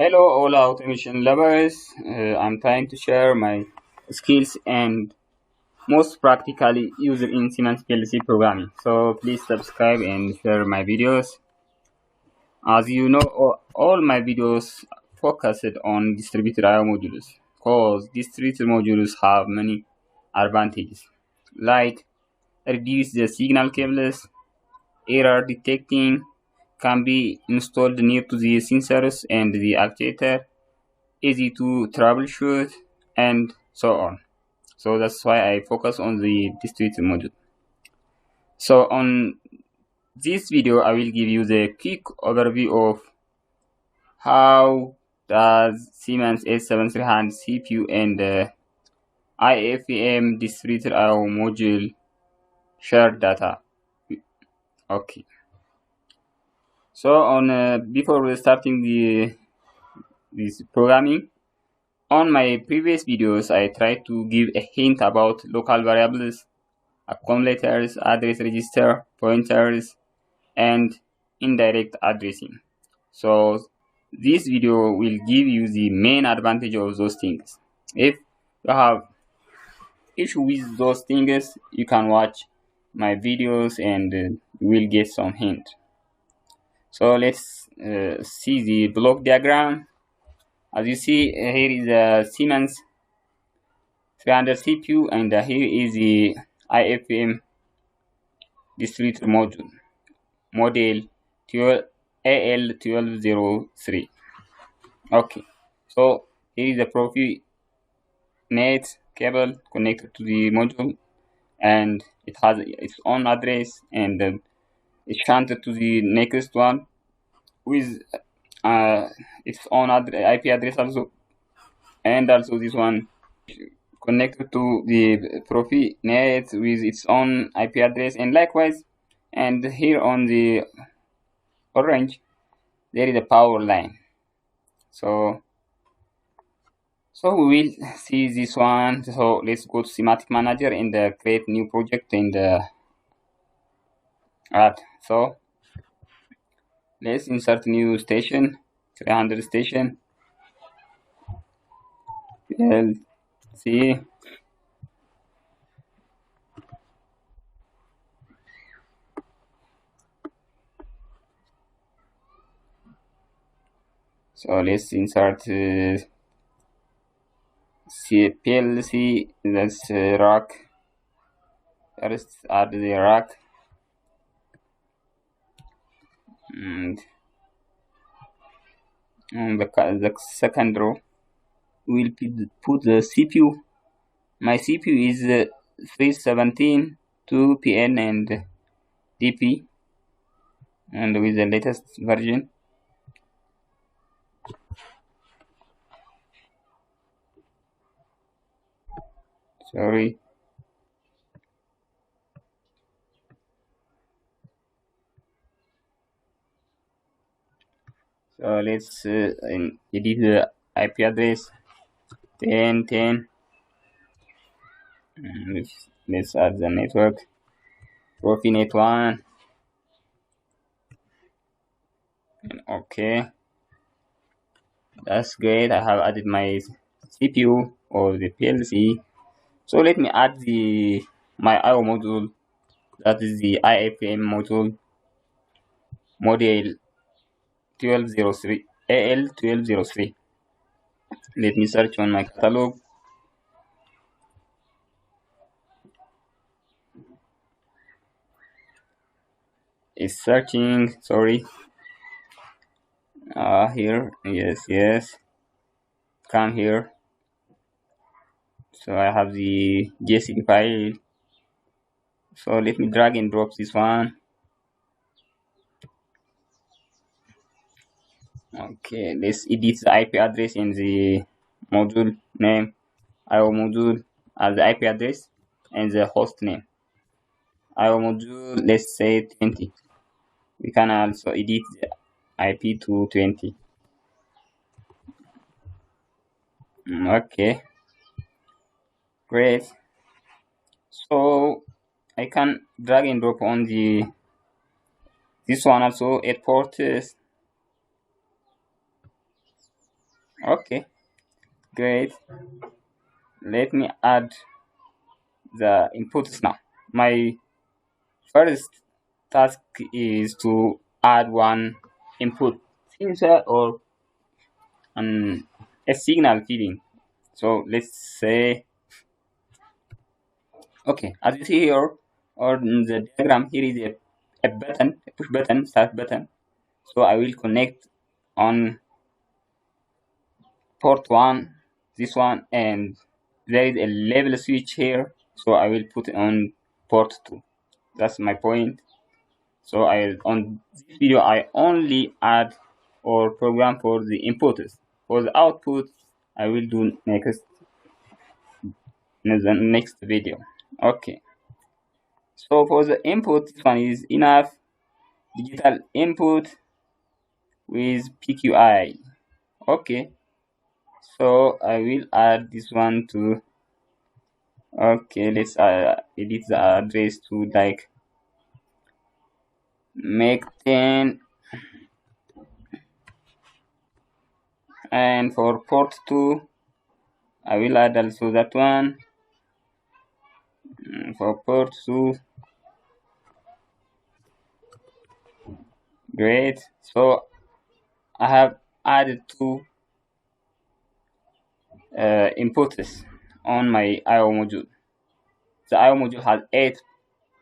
Hello, all automation lovers. I'm trying to share my skills and most practically used in Siemens PLC programming. So please subscribe and share my videos. As you know, all my videos focused on distributed I/O modules because distributed modules have many advantages, like reduce the signal cables, error detecting can be installed near to the sensors and the actuator, easy to troubleshoot, and so on. So that's why I focus on the distributed module. So on this video, I will give you the quick overview of how does Siemens S7300 CPU and IFM distributed I/O module share data. Okay. So on before starting this programming, on my previous videos, I tried to give a hint about local variables, accumulators, address register, pointers, and indirect addressing. So this video will give you the main advantage of those things. If you have issue with those things, you can watch my videos and you will get some hint. So let's see the block diagram. As you see, here is a Siemens 300 CPU, and here is the IFM distributed module model 12 AL1203. Okay, so here is the Profi net cable connected to the module, and it has its own address, and it's shunted to the next one with its own IP address also, and also this one connected to the Profi net with its own IP address, and likewise. And here on the orange there is a power line. So we will see this one. So let's go to Semantic Manager and create new project in the add. So let's insert new station, 300 station, PLC. So let's insert PLC. Let's rack. First add the rack, and on the second row we'll put the CPU. My CPU is 317 2PN and DP, and with the latest version. Sorry. So let's edit the IP address 1010. Let's add the network Profinet 1. Okay, that's great. I have added my CPU or the PLC. So let me add my I/O module, that is the IFM module model 1203 AL1203. Let me search on my catalog. It's searching. Sorry. Here. Yes. Come here. So I have the JSON file. So let me drag and drop this one. Okay, let's edit the IP address in the module name, IO module as the IP address, and the host name. IO module, let's say 20. We can also edit the IP to 20. Okay, great. So I can drag and drop on this one also 8 ports. Okay, great. Let me add the inputs now. My first task is to add one input sensor or a signal feeding. So let's say, okay, as you see here, or in the diagram, here is a button, a push button, start button. So I will connect on port 1, this one, and there is a level switch here. So I will put it on port 2. That's my point. So on this video, I only add or program for the inputs. For the output, I will do next in the next video. Okay. So for the input, this one is enough digital input with PQI. Okay. So I will add this one to. Okay, let's edit the address to like make 10, and for port 2 I will add also that one. For port 2, great. So I have added two inputs on my IO module. The IO module has 8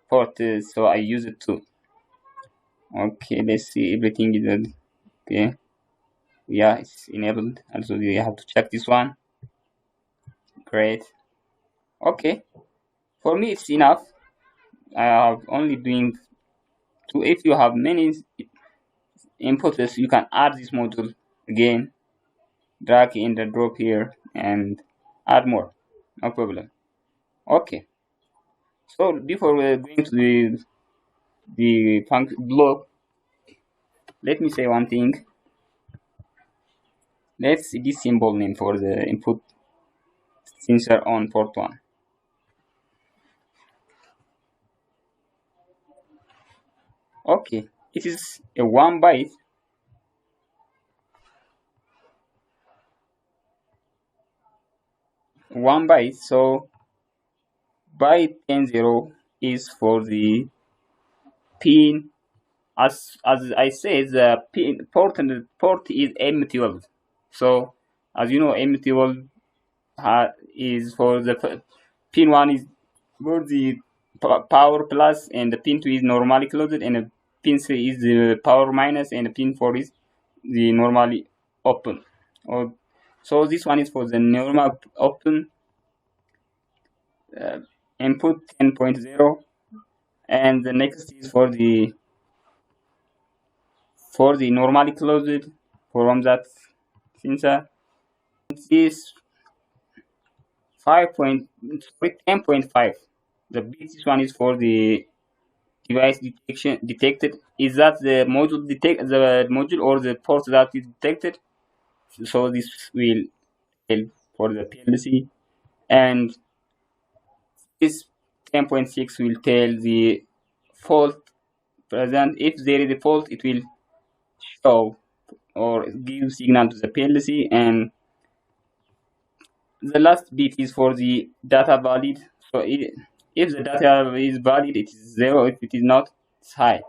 ports, so I use it too. Okay, let's see, everything is okay. Yeah, it's enabled. Also, you have to check this one. Great. Okay, for me it's enough. I have only doing two. If you have many inputs, you can add this module again, drag in the drop here, and add more. No problem. Okay. So before we're going to the function block, let me say one thing. Let's see this symbol name for the input sensor on port 1. Okay, it is a 1 byte. 1 byte. So byte 10 is for the pin. As I said, the port is M12. So as you know, M12 is for the pin 1 is for the power plus, and the pin 2 is normally closed, and the pin 3 is the power minus, and the pin 4 is the normally open. So this one is for the normal open input 10.0, and the next is for the normally closed from that sensor. This 10.5. The this one is for the device detected. Is that the module or the port that is detected? So this will help for the PLC, and this 10.6 will tell the fault present. If there is a fault, it will show or give signal to the PLC, and the last bit is for the data valid. So if the data is valid, it is 0. If it is not, it's high.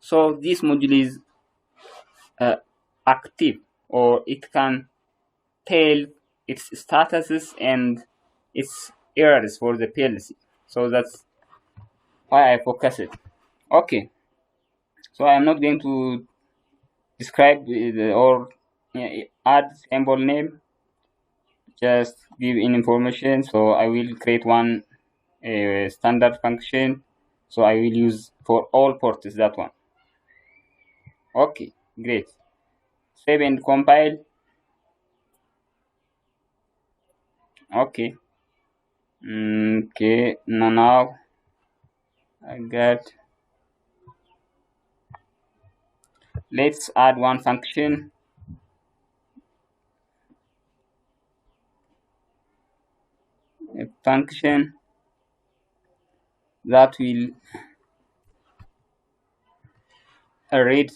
So this module is active, or it can tell its statuses and its errors for the PLC. So that's why I focus it. Okay, so I am not going to describe or add symbol name, just give in information. So I will create one standard function, so I will use for all ports that one. Okay, great. Save and compile. Okay. Okay, now I got. Let's add one function. A function that will read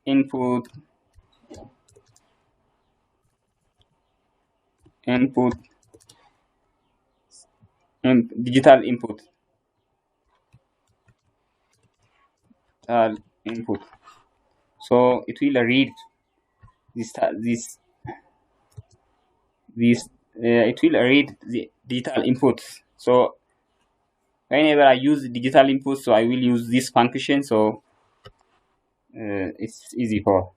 input input digital input input. So it will read this this this it will read the digital inputs. So whenever I use digital input, so I will use this function. So it's easy for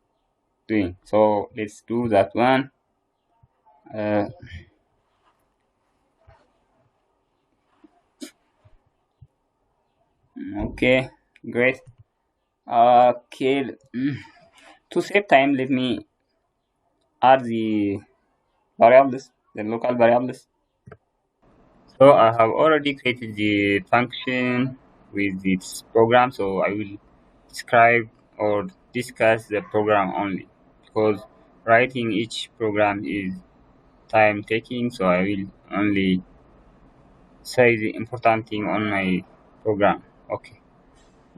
doing. So let's do that one. uh, okay, great. Okay, to save time, let me add the variables, the local variables. So I have already created the function with its program, so I will describe or discuss the program only, because writing each program is time taking, so I will only say the important thing on my program. Okay,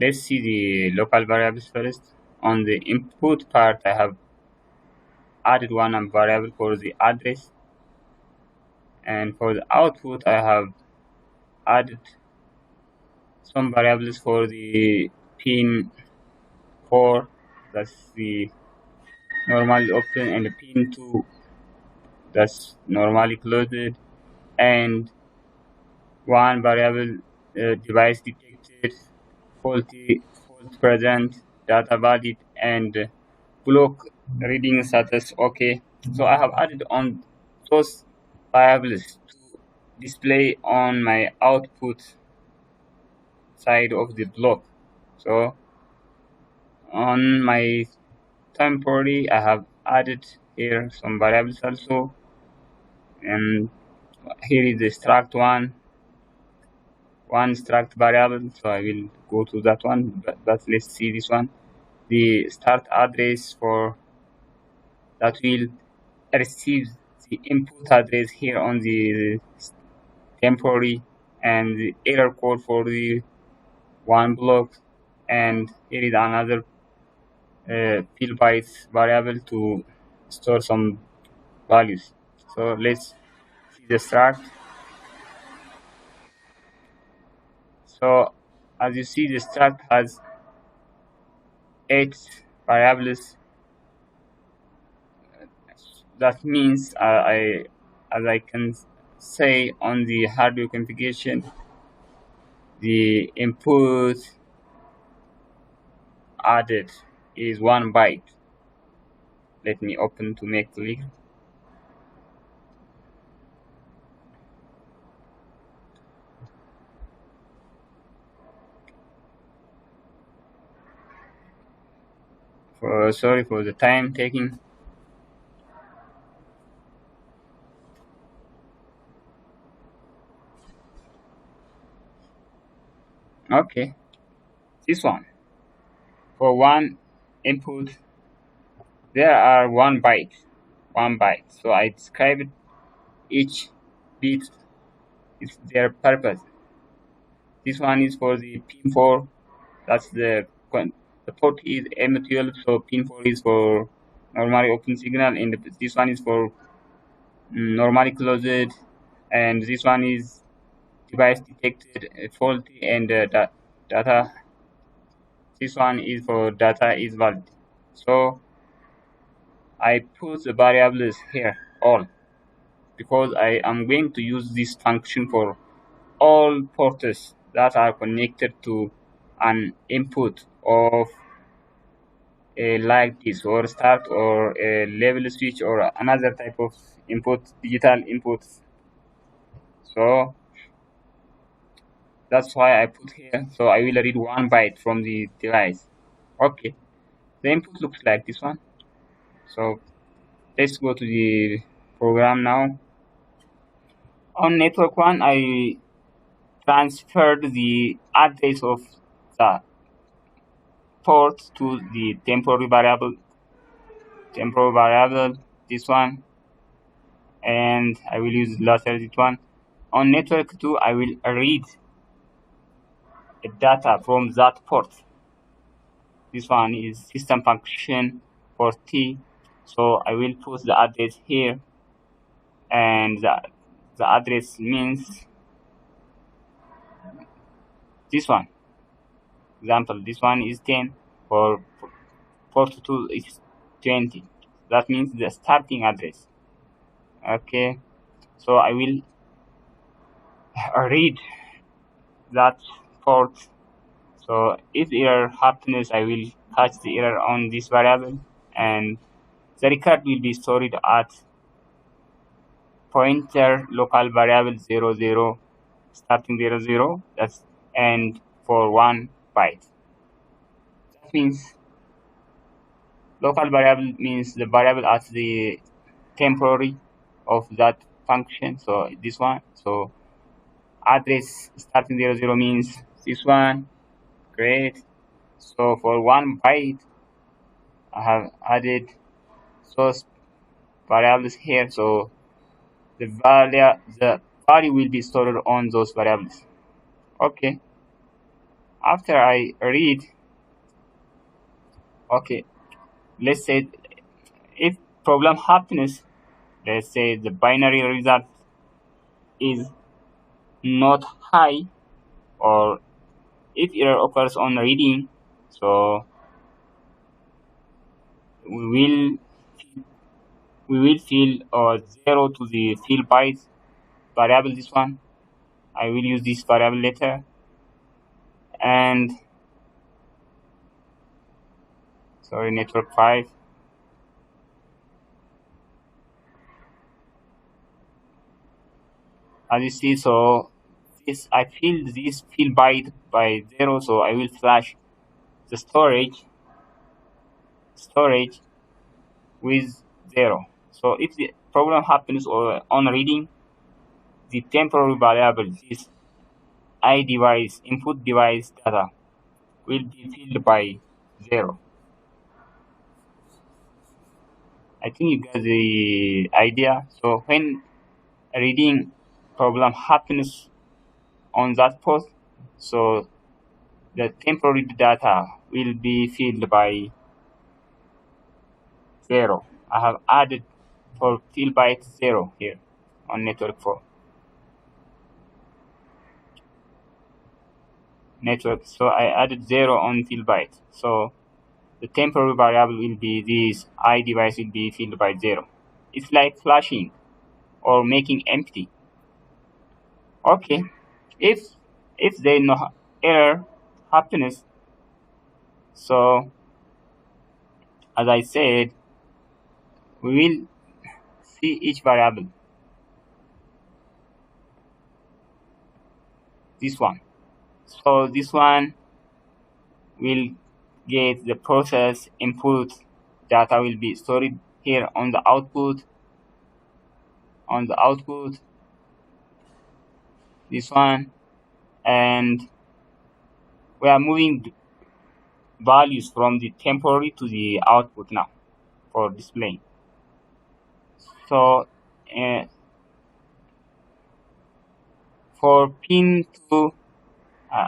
let's see the local variables first. On the input part, I have added one variable for the address, and for the output, I have added some variables for the pin 4, that's the normally open, and the pin 2, that's normally closed, and one variable device detected, fault present, data valid, and block reading status. Okay, so I have added on those variables to display on my output side of the block. So on my temporary, I have added here some variables also, and here is the struct one struct variable, so I will go to that one, but let's see this one. The start address for that will receive the input address here on the temporary, and the error code for the one block, and here is another fill bytes variable to store some values. So let's see the start. So as you see, the start has 8 variables. That means as I can say on the hardware configuration, the input added is 1 byte. Let me open to make clear. Sorry for the time taking. Okay, this one, for one input there are 1 byte. So I described each bit is their purpose. This one is for the pin 4, that's the port is M12, so pin 4 is for normally open signal, and this one is for normally closed, and this one is device detected faulty, and data, this one is for data is valid. So I put the variables here all, because I am going to use this function for all ports that are connected to an input of a like this, or start, or a level switch, or another type of input, digital inputs. So that's why I put here. So I will read 1 byte from the device. Okay, the input looks like this one. So let's go to the program now. On network 1, I transferred the address of the port to the temporary variable, this one, and I will use later this one. On network 2, I will read the data from that port. This one is system function for T, so I will put the address here, and the address means this one. Example, this one is 10, for 42 is 20. That means the starting address. Okay, so I will read that port. So if error happens, I will catch the error on this variable, and the record will be stored at pointer local variable 00, starting 00, that's and for 1 byte. That means local variable means the variable at the temporary of that function. So this one. So address starting 00 means this one. Great. So for 1 byte, I have added source variables here. So the value will be stored on those variables. Okay. After I read, okay, let's say if problem happens, let's say the binary result is not high, or if error occurs on reading, so we will fill 0 to the fill bytes variable. This one I will use this variable later, and sorry, network 5. As you see, so this I fill this fill byte by 0, so I will flash the storage with 0. So if the problem happens or on reading, the temporary variable, this I device input device data, will be filled by 0. I think you get the idea. So when a reading problem happens on that port, so the temporary data will be filled by 0. I have added for fill byte 0 here on network 4. So I added 0 on fill byte. So the temporary variable will be this I device will be filled by 0. It's like flashing or making empty. Okay, if there no error happens, so as I said, we will see each variable. This one. So this one will get the process input data will be stored here on the output. This one, and we are moving values from the temporary to the output now for displaying. So for pin 2,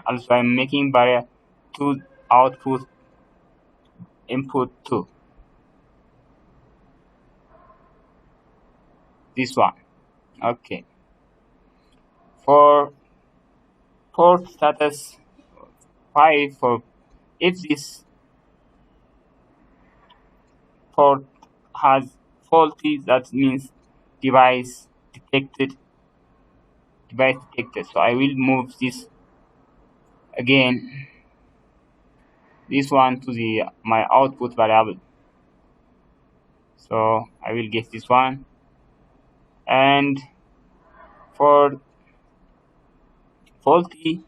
also I'm making barrier to output input 2. This one. Okay. For port status 5, for if this port has faulty, that means device detected. So I will move this again, this one to the my output variable. So I will get this one, and for faulty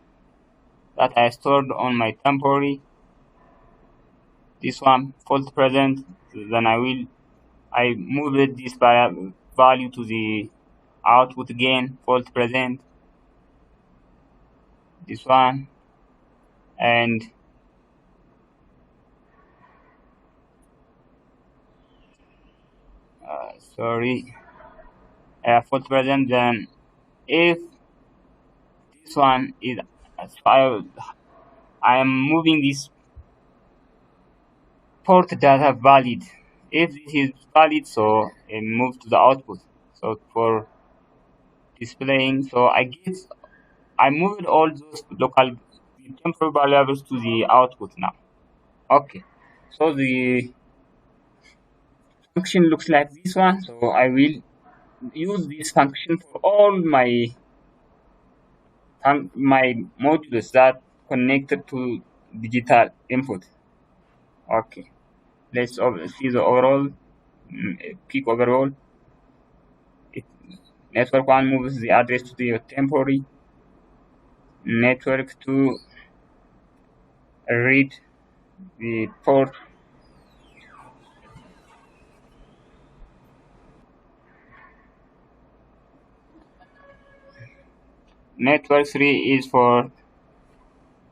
that I stored on my temporary, this one fault present, then I moved this value to the output again, fault present, this one, and fault present. Then if this one is as file, I am moving this port data valid. If this is valid, so move to the output. So for displaying, so I moved all those local temporary variables to the output now. Okay, so the function looks like this one. So I will use this function for all my modules that connected to digital input. Okay, let's see the overall peak overall. It, network 1 moves the address to the temporary. Network 2 read the port. Network 3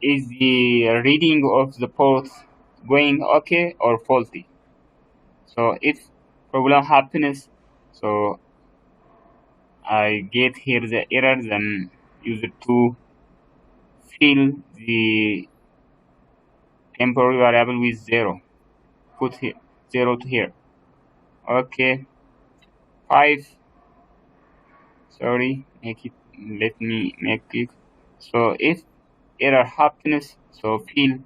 is the reading of the port going okay or faulty. So if problem happens, so I get here the error, then use it to fill the temporary variable with 0. Put here 0 to here. Okay, 5. Sorry, let me make it. So if error happens, so fill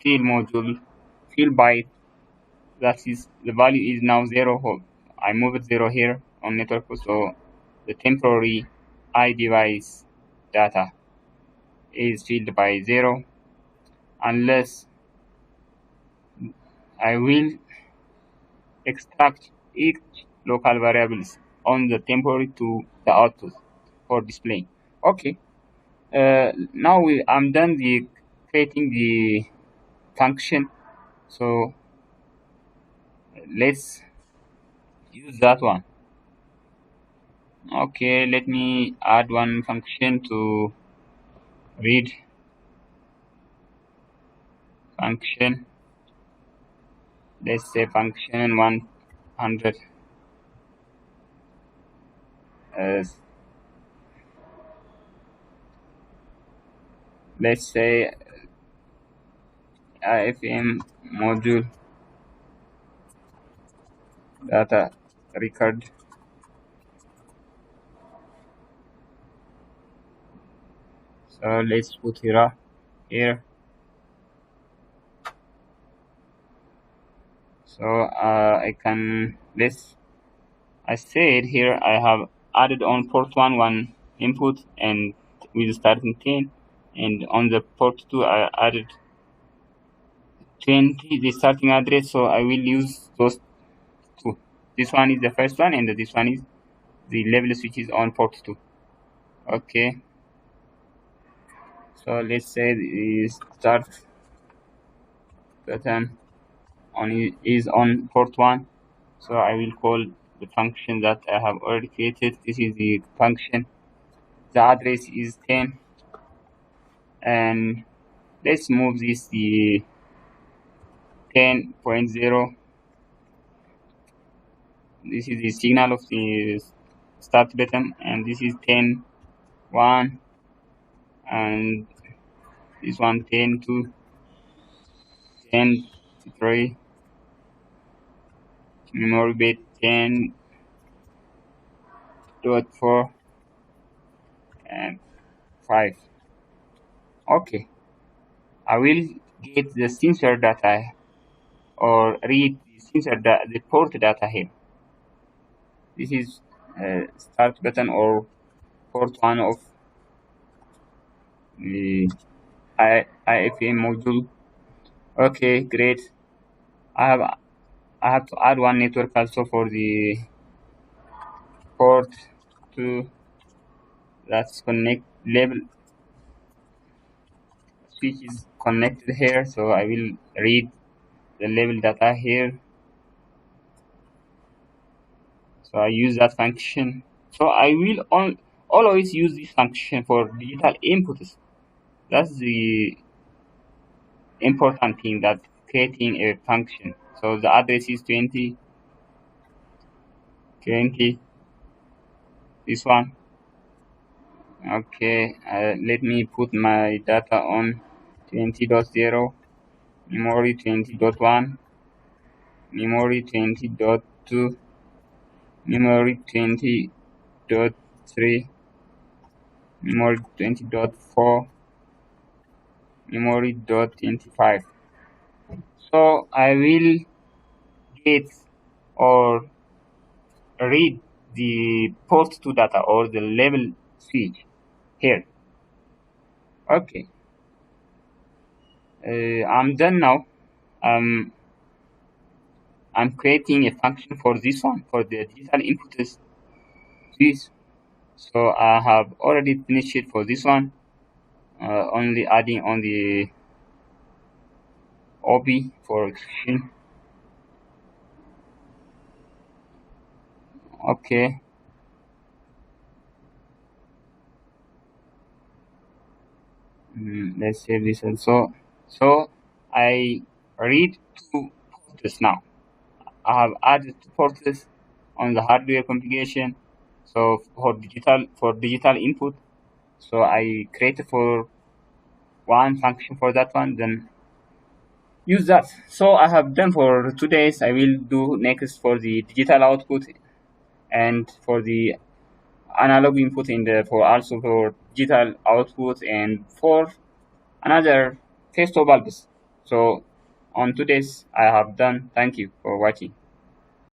module, fill byte, that is the value is now 0. I moved 0 here on network, so the temporary iDevice data is filled by 0 unless I will extract each local variables on the temporary to the output for displaying. Okay, now I'm done the creating the function, so let's use that one. Okay, let me add one function to read function. Let's say function 100. Let's say IFM module data record. So let's put here. So I can I said here I have added on port 1 input and with starting 10, and on the port 2 I added 20 the starting address, so I will use those two. This one is the first one and this one is the level switch is on port 2. Okay, so let's say the start button is on port 1, so I will call the function that I have already created. This is the function, the address is 10, and let's move this the 10.0. This is the signal of the start button, and this is 10.1, and this one 10.2, 10.3, memory bit 10.4, and 5. Okay, I will get the sensor data or read the the port data here. This is start button or port 1 of the IFM module. Okay, great. I have to add one network also for the port 2 that's connect level switch is connected here, so I will read the level data here. So I use that function. So I will always use this function for digital inputs. That's the important thing, that creating a function. So the address is 20, this one. Okay, let me put my data on 20.0, memory 20.1, memory 20.2, memory 20.3, memory 20.4, memory dot 25. So I will get or read the port to data or the level switch here. Okay, I'm done now. Um, I'm creating a function for this one for the digital inputs. This. So I have already finished it for this one. Only adding on the OB for expression. Okay. Let's save this also. So I read two ports now. I have added two ports on the hardware configuration. So for digital input, so I created for one function for that one, then use that. So I have done for 2 days. I will do next for the digital output and for the analog input in the for also for digital output and for another festo bulbs. So on today's I have done. Thank you for watching.